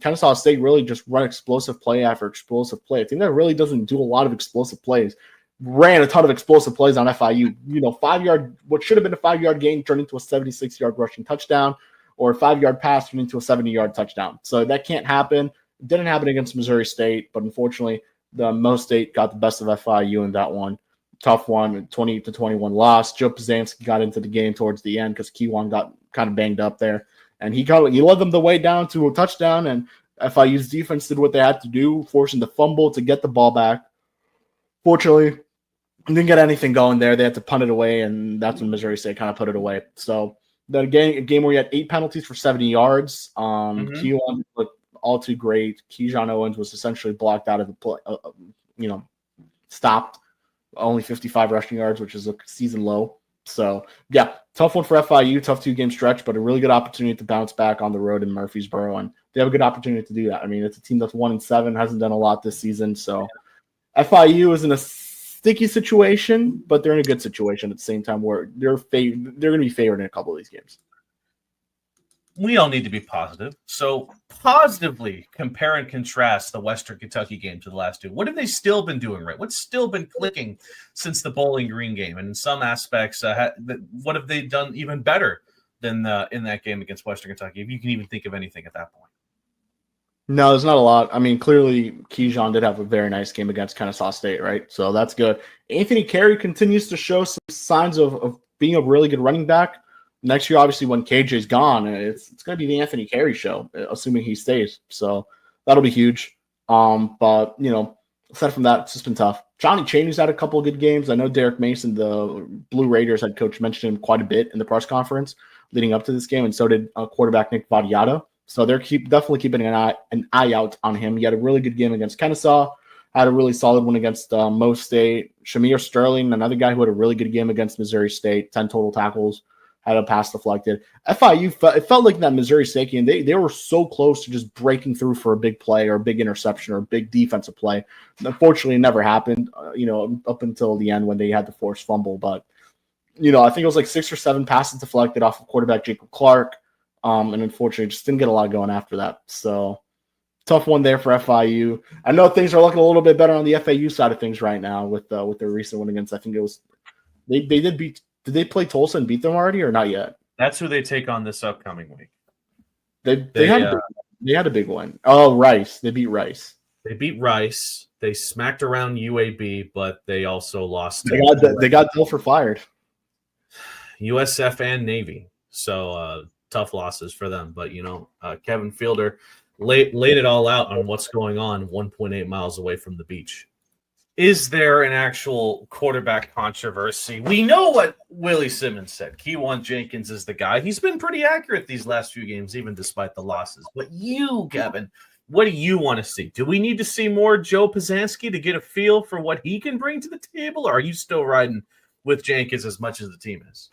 Kennesaw State really just run explosive play after explosive play. I think that really doesn't do a lot of explosive plays. Ran a ton of explosive plays on FIU. 5-yard, what should have been a 5-yard gain turned into a 76-yard rushing touchdown, or a 5-yard pass turned into a 70-yard touchdown. So that can't happen. It didn't happen against Missouri State, but unfortunately, the Mo State got the best of FIU in that one. Tough one, 28-21 loss. Joe Pazanski got into the game towards the end because Kewan got kind of banged up there. And he led them the way down to a touchdown, and FIU's defense did what they had to do, forcing the fumble to get the ball back. Fortunately, didn't get anything going there. They had to punt it away, and that's when Missouri State kind of put it away. So a game where you had 8 penalties for 70 yards. Kewan looked all too great. Keyshawn Owens was essentially blocked out of the play, stopped. Only 55 rushing yards, which is a season low. So, yeah, tough one for FIU, tough 2-game stretch, but a really good opportunity to bounce back on the road in Murfreesboro, and they have a good opportunity to do that. I mean, it's a team that's 1-7, hasn't done a lot this season, so FIU is in a sticky situation, but they're in a good situation at the same time where they're going to be favored in a couple of these games. We all need to be positive. So positively compare and contrast the Western Kentucky game to the last 2. What have they still been doing right? What's still been clicking since the Bowling Green game? And in some aspects, what have they done even better than in that game against Western Kentucky? If you can even think of anything at that point. No, there's not a lot. I mean, clearly Keyshawn did have a very nice game against Kennesaw State, right? So that's good. Anthony Carey continues to show some signs of being a really good running back. Next year, obviously, when KJ's gone, it's going to be the Anthony Carey show, assuming he stays. So that'll be huge. But, aside from that, it's just been tough. Johnny Chaney's had a couple of good games. I know Derek Mason, the Blue Raiders head coach, mentioned him quite a bit in the press conference leading up to this game, and so did quarterback Nick Vadiata. So they're definitely keeping an eye out on him. He had a really good game against Kennesaw, had a really solid one against Mo State. Shamir Sterling, another guy who had a really good game against Missouri State, 10 total tackles. Had a pass deflected. FIU, it felt like that Missouri State game, they were so close to just breaking through for a big play or a big interception or a big defensive play. Unfortunately, it never happened, up until the end when they had the forced fumble. But, I think it was like 6 or 7 passes deflected off of quarterback Jacob Clark. And unfortunately, just didn't get a lot going after that. So, tough one there for FIU. I know things are looking a little bit better on the FAU side of things right now with their recent one against, I think it was, they did beat. Did they play Tulsa and beat them already or not yet? That's who they take on this upcoming week. They had a big one. Oh, Rice. They beat Rice. They beat Rice. They smacked around UAB, but they also lost. They got Dilfer fired. USF and Navy. So tough losses for them. But, Kevin Fielder laid it all out on what's going on 1.8 miles away from the beach. Is there an actual quarterback controversy? We know what Willie Simmons said. Keywan Jenkins is the guy. He's been pretty accurate these last few games, even despite the losses. But you, Kevin, what do you want to see? Do we need to see more Joe Pazanski to get a feel for what he can bring to the table? Or are you still riding with Jenkins as much as the team is?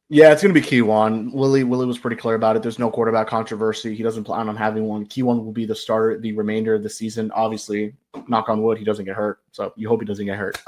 Yeah, it's going to be Keywan. Willie was pretty clear about it. There's no quarterback controversy. He doesn't plan on having one. Keywan will be the starter the remainder of the season. Obviously, knock on wood, he doesn't get hurt. So you hope he doesn't get hurt.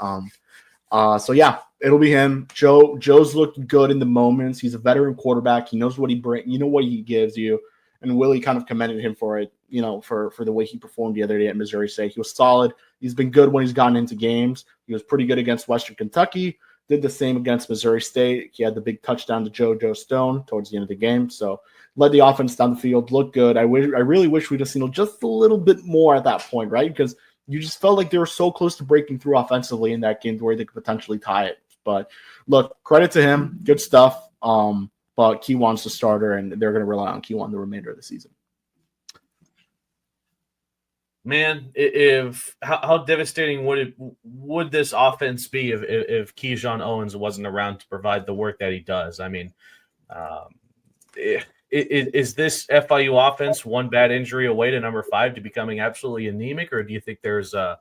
So yeah, it'll be him. Joe's looked good in the moments. He's a veteran quarterback. He knows what he brings. You know what he gives you. And Willie kind of commended him for it. For the way he performed the other day at Missouri State. He was solid. He's been good when he's gotten into games. He was pretty good against Western Kentucky. Did the same against Missouri State. He had the big touchdown to JoJo Stone towards the end of the game. So led the offense down the field, looked good. I really wish we'd have seen just a little bit more at that point, right? Because you just felt like they were so close to breaking through offensively in that game where they could potentially tie it. But look, credit to him. Good stuff. But Keywan's the starter, and they're going to rely on Keywan the remainder of the season. Man, how devastating would this offense be if Keyshawn Owens wasn't around to provide the work that he does? I mean, is this FIU offense one bad injury away to number 5 to becoming absolutely anemic, or do you think there's a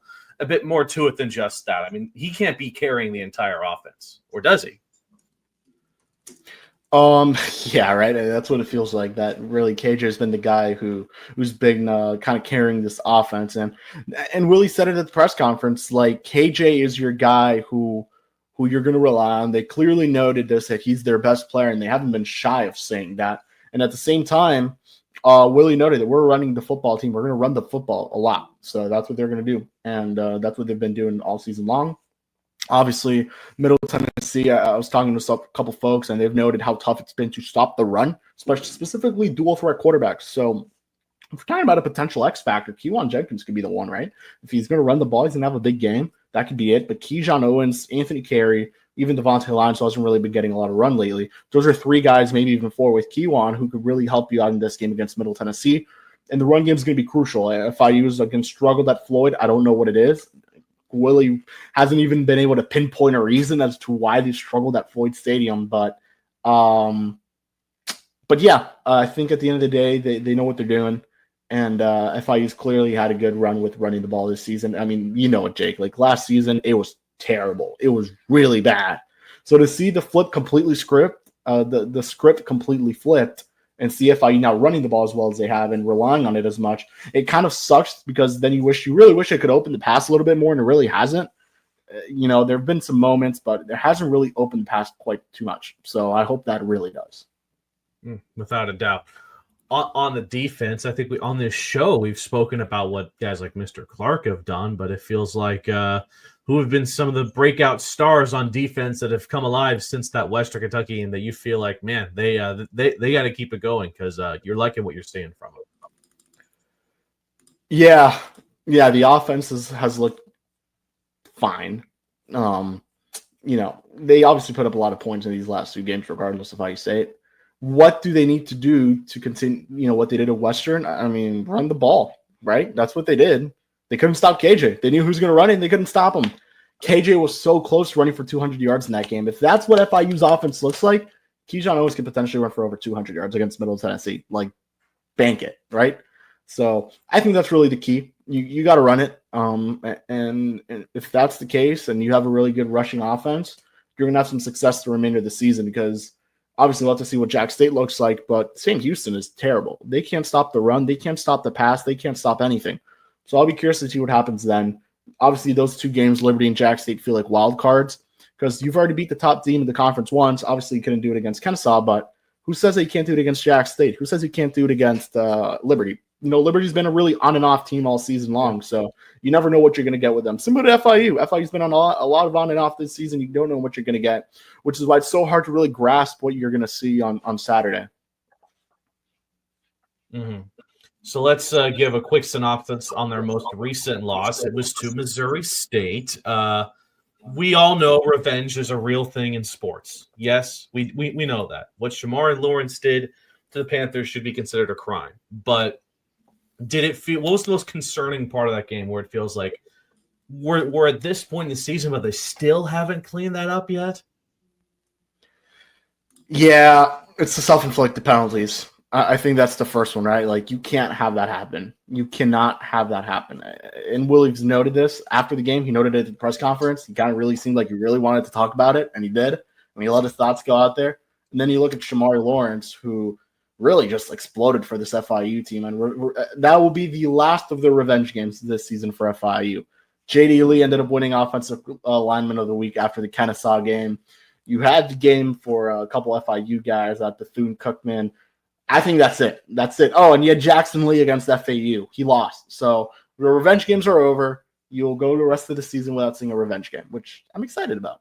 bit more to it than just that? I mean, he can't be carrying the entire offense, or does he? Yeah, right. That's what it feels like. That really KJ has been the guy who's been kind of carrying this offense, and Willie said it at the press conference. Like, KJ is your guy who you're going to rely on. They clearly noted this, that he's their best player, and they haven't been shy of saying that. And at the same time, Willie noted that we're running the football team. We're going to run the football a lot, so that's what they're going to do, and that's what they've been doing all season long. Obviously, Middle Tennessee, I was talking to a couple folks, and they've noted how tough it's been to stop the run, specifically dual threat quarterbacks. So if we're talking about a potential X factor, Keywan Jenkins could be the one, right? If he's going to run the ball, he's going to have a big game. That could be it. But Keyshawn Owens, Anthony Carey, even Devontae Lyons hasn't really been getting a lot of run lately. Those are 3 guys, maybe even 4 with Keywan, who could really help you out in this game against Middle Tennessee. And the run game is going to be crucial. If FIU against struggled at Floyd, I don't know what it is. Willie hasn't even been able to pinpoint a reason as to why they struggled at Floyd Stadium. But yeah, I think at the end of the day, they know what they're doing. And FIU's clearly had a good run with running the ball this season. I mean, you know it, Jake. Like, last season, it was terrible. It was really bad. So to see the flip completely the script completely flipped, and see FIU now running the ball as well as they have and relying on it as much, it kind of sucks, because then you really wish it could open the pass a little bit more, and it really hasn't. There have been some moments, but it hasn't really opened the pass quite too much. So I hope that really does. Without a doubt. On the defense, I think on this show, we've spoken about what guys like Mr. Clark have done, but it feels like who have been some of the breakout stars on defense that have come alive since that Western Kentucky, and that you feel like, man, they got to keep it going, because you're liking what you're seeing from them. Yeah, the offense has looked fine. They obviously put up a lot of points in these last 2 games, regardless of how you say it. What do they need to do to continue, what they did at Western? I mean, run the ball, right? That's what they did. They couldn't stop KJ. They knew who was going to run it, and they couldn't stop him. KJ was so close to running for 200 yards in that game. If that's what FIU's offense looks like, Keyshawn Owens could potentially run for over 200 yards against Middle Tennessee. Like, bank it, right? So I think that's really the key. You got to run it. And if that's the case, and you have a really good rushing offense, you're going to have some success the remainder of the season, because obviously we'll have to see what Jack State looks like, but St. Houston is terrible. They can't stop the run. They can't stop the pass. They can't stop anything. So I'll be curious to see what happens then. Obviously, those 2 games, Liberty and Jack State, feel like wild cards, because you've already beat the top team in the conference once. Obviously, you couldn't do it against Kennesaw, but who says that you can't do it against Jack State? Who says you can't do it against Liberty? Liberty's been a really on and off team all season long, so you never know what you're going to get with them. Similar to FIU. FIU's been on a lot of on and off this season. You don't know what you're going to get, which is why it's so hard to really grasp what you're going to see on Saturday. Mm-hmm. So let's give a quick synopsis on their most recent loss. It was to Missouri State. We all know revenge is a real thing in sports. Yes, we know that. What Shamari Lawrence did to the Panthers should be considered a crime. But did it feel? What was the most concerning part of that game where it feels like we're at this point in the season, but they still haven't cleaned that up yet? Yeah, it's the self-inflicted penalties. I think that's the first one, right? Like, you can't have that happen. You cannot have that happen. And Williams noted this after the game. He noted it at the press conference. He kind of really seemed like he really wanted to talk about it, and he did. And he let his thoughts go out there. And then you look at Shamari Lawrence, who really just exploded for this FIU team. And that will be the last of the revenge games this season for FIU. J.D. Lee ended up winning Offensive Lineman of the Week after the Kennesaw game. You had the game for a couple FIU guys at Bethune-Cookman. I think that's it. That's it. Oh, and you had Jackson Lee against FAU. He lost. So the revenge games are over. You'll go the rest of the season without seeing a revenge game, which I'm excited about.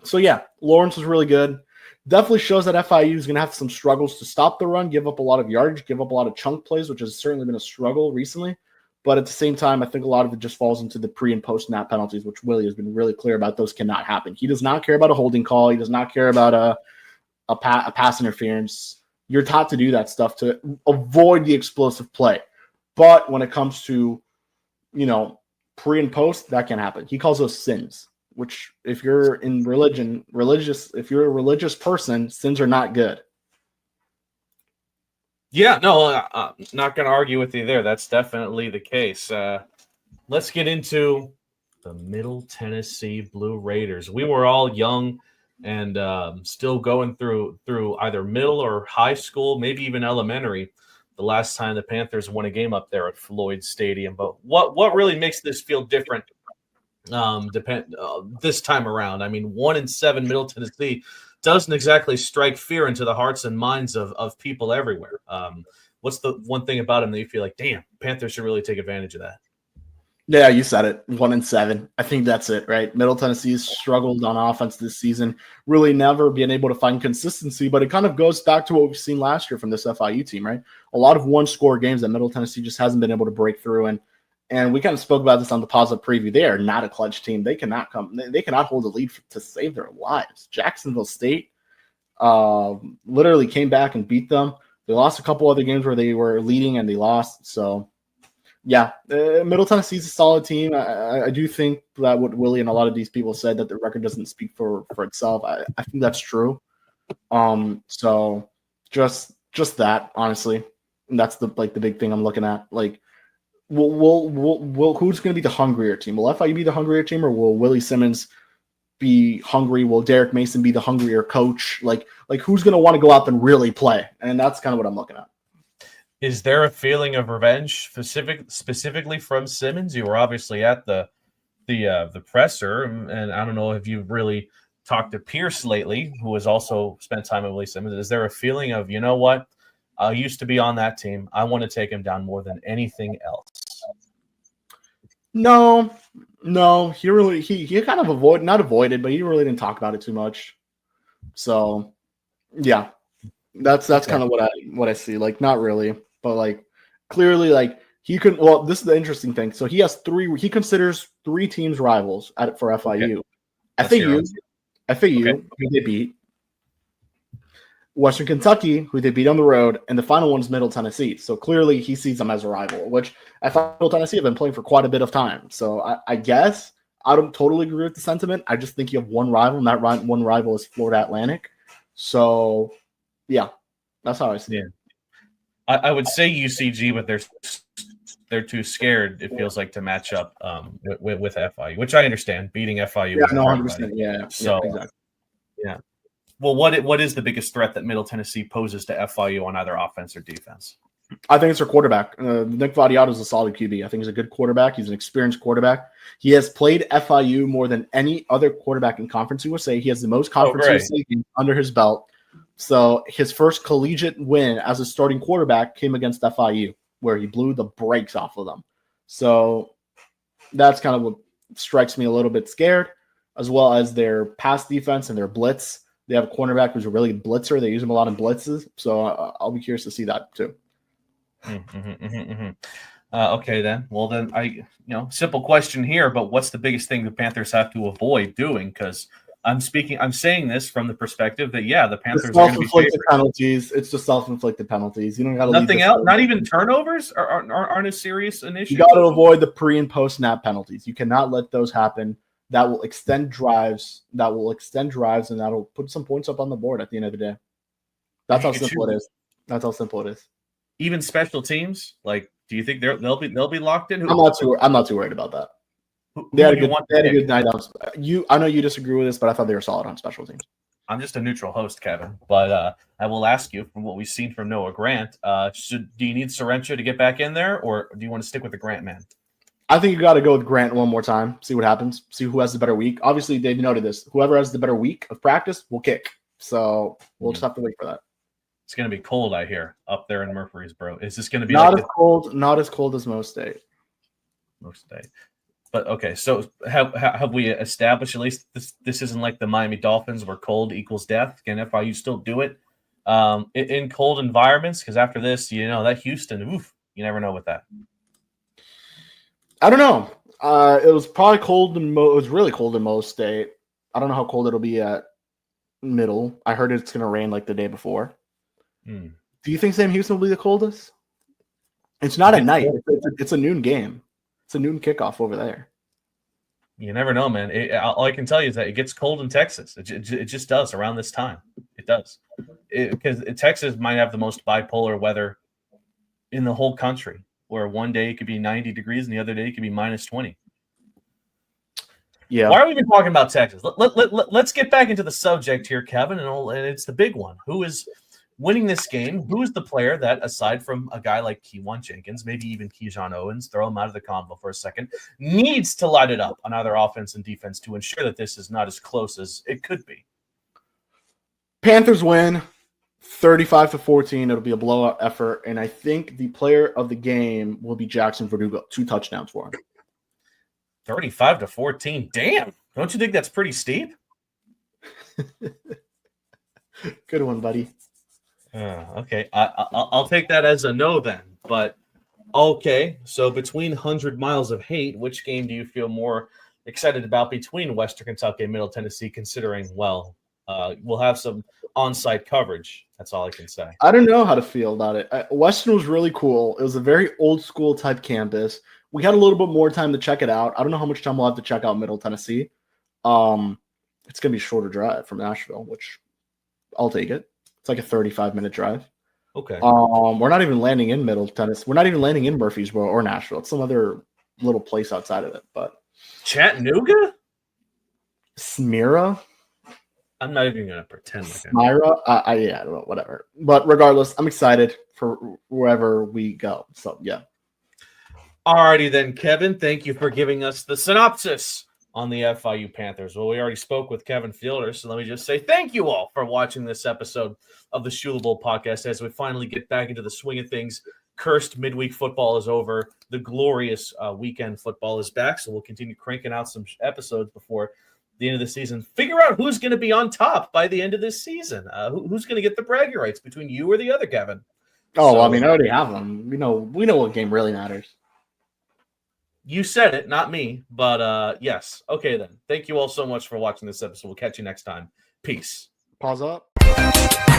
So, yeah, Lawrence was really good. Definitely shows that FIU is going to have some struggles to stop the run, give up a lot of yardage, give up a lot of chunk plays, which has certainly been a struggle recently. But at the same time, I think a lot of it just falls into the pre- and post-snap penalties, which Willie has been really clear about. Those cannot happen. He does not care about a holding call. He does not care about a pass interference. You're taught to do that stuff to avoid the explosive play. But when it comes to, pre and post, that can happen. He calls those sins, which if you're in if you're a religious person, sins are not good. Yeah, no, I'm not going to argue with you there. That's definitely the case. Let's get into the Middle Tennessee Blue Raiders. We were all young and still going through either middle or high school, maybe even elementary, the last time the Panthers won a game up there at Floyd Stadium. But what really makes this feel different this time around? I mean, 1-7 Middle Tennessee doesn't exactly strike fear into the hearts and minds of people everywhere. What's the one thing about him that you feel like, damn, Panthers should really take advantage of that? Yeah, you said it. 1-7. I think that's it, right? Middle Tennessee's struggled on offense this season, really never being able to find consistency, but it kind of goes back to what we've seen last year from this FIU team, right? A lot of one-score games that Middle Tennessee just hasn't been able to break through. And we kind of spoke about this on the positive preview. They are not a clutch team. They cannot hold a lead to save their lives. Jacksonville State literally came back and beat them. They lost a couple other games where they were leading and they lost. So, yeah, Middle Tennessee is a solid team. I do think that what Willie and a lot of these people said, that the record doesn't speak for itself. I think that's true. So just that, honestly, and that's the big thing I'm looking at. Like, will who's going to be the hungrier team? Will FIU be the hungrier team, or will Willie Simmons be hungry? Will Derek Mason be the hungrier coach? Like who's going to want to go out and really play? And that's kind of what I'm looking at. Is there a feeling of revenge specifically from Simmons? You were obviously at the presser, and I don't know if you've really talked to Pierce lately, who has also spent time with Willie Simmons. Is there a feeling of, you know what, I used to be on that team, I want to take him down more than anything else? No, he kind of avoided, but he really didn't talk about it too much. So, yeah, that's kind of what I see. Like, not really. But, like, clearly, like, he can. Well, this is the interesting thing. So he has he considers 3 teams rivals for FIU. Okay. FAU, who they beat, Western Kentucky, who they beat on the road, and the final one is Middle Tennessee. So clearly, he sees them as a rival, which I thought Middle Tennessee have been playing for quite a bit of time. So I guess I don't totally agree with the sentiment. I just think you have one rival, and that one rival is Florida Atlantic. So, yeah, that's how I see it. I would say UCG, but they're too scared, it feels like, to match up with FIU, which I understand. Beating FIU. Yeah, no, 100%. Yeah. So, yeah, exactly. Yeah. Well, what is the biggest threat that Middle Tennessee poses to FIU on either offense or defense? I think it's their quarterback. Nick Vadiato is a solid QB. I think he's a good quarterback. He's an experienced quarterback. He has played FIU more than any other quarterback in Conference USA. He has the most Conference USA games under his belt. So his first collegiate win as a starting quarterback came against FIU, where he blew the brakes off of them. So that's kind of what strikes me a little bit scared, as well as their pass defense and their blitz. They have a cornerback who's a really good blitzer. They use him a lot in blitzes. So I'll be curious to see that too. Okay, then. Well, then simple question here, but what's the biggest thing the Panthers have to avoid doing? Because I'm saying this from the perspective that the Panthers are going to be self-inflicted favored. penalties. It's just self-inflicted penalties. You don't got to Nothing else. Not even turnovers aren't a serious You initiative. got to avoid the pre and post snap penalties. You cannot let those happen. That will extend drives. And that'll put some points up on the board at the end of the day. That's how simple it is. That's how simple it is. Even special teams, like, do you think they'll be locked in? I'm not too worried about that. They had a good night out. I know you disagree with this, but I thought they were solid on special teams. I'm just a neutral host, Kevin, but I will ask you, from what we've seen from Noah Grant, do you need Sorrento to get back in there, or do you want to stick with the Grant man? I think you got to go with Grant one more time, see what happens, see who has the better week. Obviously, they've noted this. Whoever has the better week of practice will kick. So we'll just have to wait for that. It's going to be cold, I hear, up there in Murfreesboro. Is this going to be not as cold as most state? Most state. But okay, so have we established at least this isn't like the Miami Dolphins where cold equals death? Can FIU still do it in cold environments? Because after this, that Houston, you never know with that. I don't know. It was probably cold it was really cold in most state. I don't know how cold it'll be at middle. I heard it's going to rain like the day before. Do you think Sam Houston will be the coldest? It's not at night. It's a noon game. It's a noon kickoff over there. You never know, man. All I can tell you is that it gets cold in Texas. It just does around this time. It does. Because Texas might have the most bipolar weather in the whole country, where one day it could be 90 degrees and the other day it could be minus 20. Yeah. Why are we even talking about Texas? Let's get back into the subject here, Kevin, and it's the big one. Who is winning this game? Who is the player that, aside from a guy like Keywan Jenkins, maybe even Keyshawn Owens, throw him out of the combo for a second, needs to light it up on either offense and defense to ensure that this is not as close as it could be? Panthers win 35-14. It'll be a blowout effort, and I think the player of the game will be Jackson Verdugo. 2 touchdowns for him. 35-14. Damn. Don't you think that's pretty steep? Good one, buddy. Okay, I'll take that as a no then. But okay, so between 100 miles of hate, which game do you feel more excited about between Western Kentucky and Middle Tennessee? Considering, we'll have some on-site coverage. That's all I can say. I don't know how to feel about it. Western was really cool. It was a very old-school type campus. We had a little bit more time to check it out. I don't know how much time we'll have to check out Middle Tennessee. It's going to be a shorter drive from Nashville, which I'll take it. It's like a 35-minute drive. Okay. We're not even landing in Middle Tennessee. We're not even landing in Murfreesboro or Nashville. It's some other little place outside of it. But Chattanooga? Smyrna? I'm not even going to pretend like Smyrna? I don't know, whatever. But regardless, I'm excited for wherever we go. So, yeah. Alrighty then, Kevin. Thank you for giving us the synopsis on the FIU Panthers. Well, we already spoke with Kevin Fielder, so let me just say thank you all for watching this episode of the Shula Bowl podcast as we finally get back into the swing of things. Cursed midweek football is over. The glorious weekend football is back, so we'll continue cranking out some episodes before the end of the season. Figure out who's going to be on top by the end of this season. Who's going to get the bragging rights between you or the other Kevin? Oh, I mean, I already have them. We know what game really matters. You said it, not me, but yes. Okay, then. Thank you all so much for watching this episode. We'll catch you next time. Peace. Pause up.